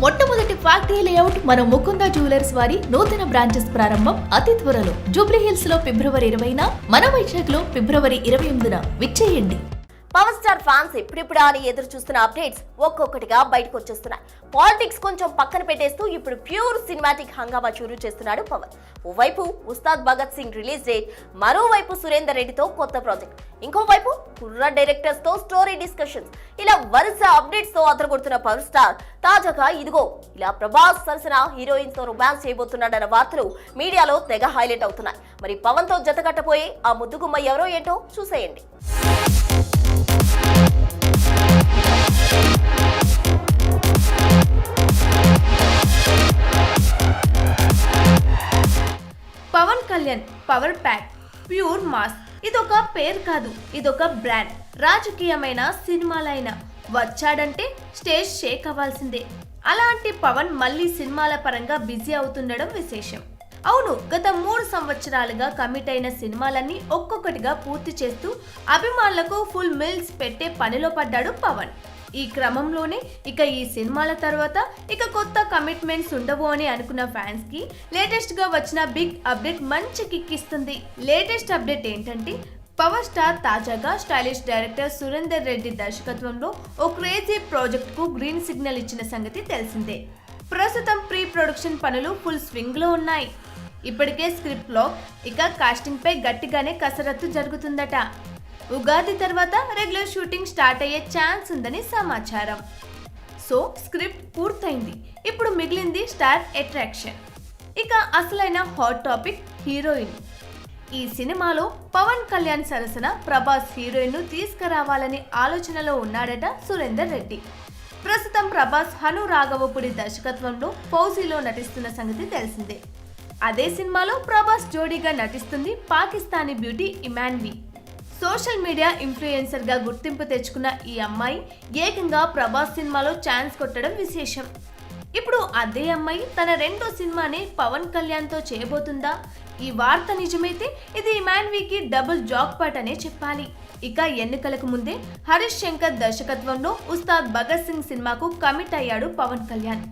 మొట్టమొదటి factory layout మన Mukunda jewellers వారి నూతన బ్రాంచెస్ ప్రారంభం అతి త్వరలో జూబ్లీ హిల్స్ లో ఫిబ్రవరి 20న, మన వైజాగ్ లో ఫిబ్రవరి 28న విచ్చేయండి. పవర్ స్టార్ ఫ్యాన్స్ ఇప్పుడిప్పుడా అని ఎదురు చూస్తున్న అప్డేట్స్ ఒక్కొక్కటిగా బయటకు వచ్చేస్తున్నాయి. పాలిటిక్స్ కొంచెం పక్కన పెట్టేస్తూ ఇప్పుడు ప్యూర్ సినిమాటిక్ హంగామా చూరు చేస్తున్నాడు పవన్. ఓవైపు ఉస్తాద్ భగత్ సింగ్ రిలీజ్ డేట్, మరోవైపు సురేందర్ రెడ్డితో కొత్త ప్రాజెక్ట్, ఇంకోవైపు కుర్ర డైరెక్టర్స్ తో స్టోరీ డిస్కషన్స్, ఇలా వరుస అప్డేట్స్ తో అదరగొడుతున్న పవర్ స్టార్ తాజాగా ఇదిగో ఇలా ప్రభాస్ సరసన హీరోయిన్ తో రొమాన్స్ చేయబోతున్నాడన్న వార్తలు మీడియాలో తెగ హైలైట్ అవుతున్నాయి. మరి పవన్ తో జతకట్టబోయే ఆ ముద్దుగుమ్మ ఎవరో ఏంటో చూసేయండి. Pawan Kalyan power pack, pure mass. ఇదొక పేరు కాదు, ఇదొక బ్రాండ్. రాజకీయమైన సినిమాలైన వచ్చాడంటే స్టేజ్ షేక్ అవ్వాల్సిందే. అలాంటి పవన్ మళ్ళీ సినిమాల పరంగా బిజీ అవుతుండడం విశేషం. అవును, గత 3 సంవత్సరాలుగా కమిట్ అయిన సినిమాలన్నీ ఒక్కొక్కటిగా పూర్తి చేస్తూ అభిమానులకు ఫుల్ మీల్స్ పెట్టే పనిలో పడ్డాడు పవన్. ఈ క్రమంలోనే ఇక ఈ సినిమాల తర్వాత ఇక కొత్త కమిట్మెంట్స్ ఉండవు అని అనుకున్న ఫ్యాన్స్ కి లేటెస్ట్ గా వచ్చిన బిగ్ అప్డేట్ మంచి కిక్ ఇస్తుంది. లేటెస్ట్ అప్డేట్ ఏంటంటే పవర్ స్టార్ తాజాగా స్టైలిష్ డైరెక్టర్ సురేందర్ రెడ్డి దర్శకత్వంలో ఓ క్రేజీ ప్రాజెక్ట్ కు గ్రీన్ సిగ్నల్ ఇచ్చిన సంగతి తెలిసిందే. ప్రస్తుతం ప్రీ ప్రొడక్షన్ పనులు ఫుల్ స్వింగ్ లో ఉన్నాయి. ఇప్పటికే స్క్రిప్ట్ లో ఇక కాస్టింగ్ పై గట్టిగానే కసరత్తు జరుగుతుందట. ఉగాది తర్వాత రెగ్యులర్ షూటింగ్ స్టార్ట్ అయ్యే ఛాన్స్ ఉందని సమాచారం. సో స్క్రిప్ట్ పూర్తయింది, ఇప్పుడు మిగిలింది స్టార్ అట్రాక్షన్. ఇక అసలైన హాట్ టాపిక్ హీరోయిన్. ఈ సినిమాలో పవన్ కళ్యాణ్ సరసన ప్రభాస్ హీరోయిన్ ను తీసుకురావాలని ఆలోచనలో ఉన్నాడట సురేందర్ రెడ్డి. ప్రస్తుతం ప్రభాస్ హను రాఘవపుడి దర్శకత్వంలో ఫౌజీలో నటిస్తున్న సంగతి తెలిసిందే. అదే సినిమాలో ప్రభాస్ జోడీగా నటిస్తుంది Pakistani beauty Imanvi. Social media influencer గా గుర్తింపు తెచ్చుకున్న ఈ అమ్మాయి ఏకంగా ప్రభాస్ సినిమాలో ఛాన్స్ కొట్టడం విశేషం. ఇప్పుడు అదే అమ్మాయి తన రెండో సినిమాని పవన్ కళ్యాణ్ తో చేయబోతుందా? ఈ వార్త నిజమైతే ఇది ఇమాన్వికి డబుల్ జాక్ పాట్ అనే చెప్పాలి. ఇక ఎన్నికలకు ముందే హరీష్ శంకర్ దర్శకత్వంలో ఉస్తాద్ భగత్ సింగ్ సినిమాకు కమిట్ అయ్యాడు పవన్ కళ్యాణ్.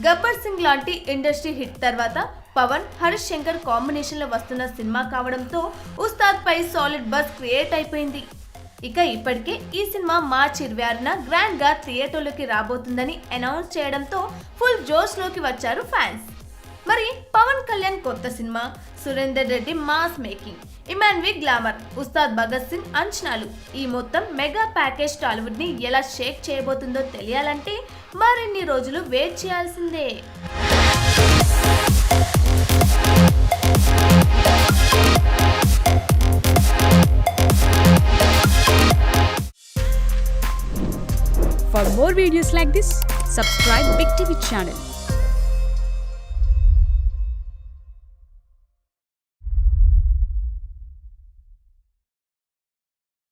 గబ్బర్ సింగ్ లాంటి ఇండస్ట్రీ హిట్ తర్వాత పవన్ హరీష్ శంకర్ కాంబినేషన్ లో వస్తున్న సినిమా కావడంతో ఉస్తాద్ పై సాలిడ్ బజ్ క్రియేట్ అయిపోయింది. ఇక ఇప్పటికే ఈ సినిమా మార్చి 26న గ్రాండ్ గా థియేటర్లోకి రాబోతుందని అనౌన్స్ చేయడంతో ఫుల్ జోష్ లోకి వచ్చారు ఫ్యాన్స్. మరి పవన్ కళ్యాణ్ కొత్త సినిమా, Surender Reddy mass making, Imanvi glamour, Ustaad Bhagat Singh అంచనాలు, ఈ మొత్తం మెగా ప్యాకేజ్ టాలీవుడ్ ని ఎలా షేక్ చేయబోతుందో తెలియాలంటే మరిన్ని రోజులు వెయిట్ చేయాల్సిందే. For more videos like this, subscribe Big TV channel.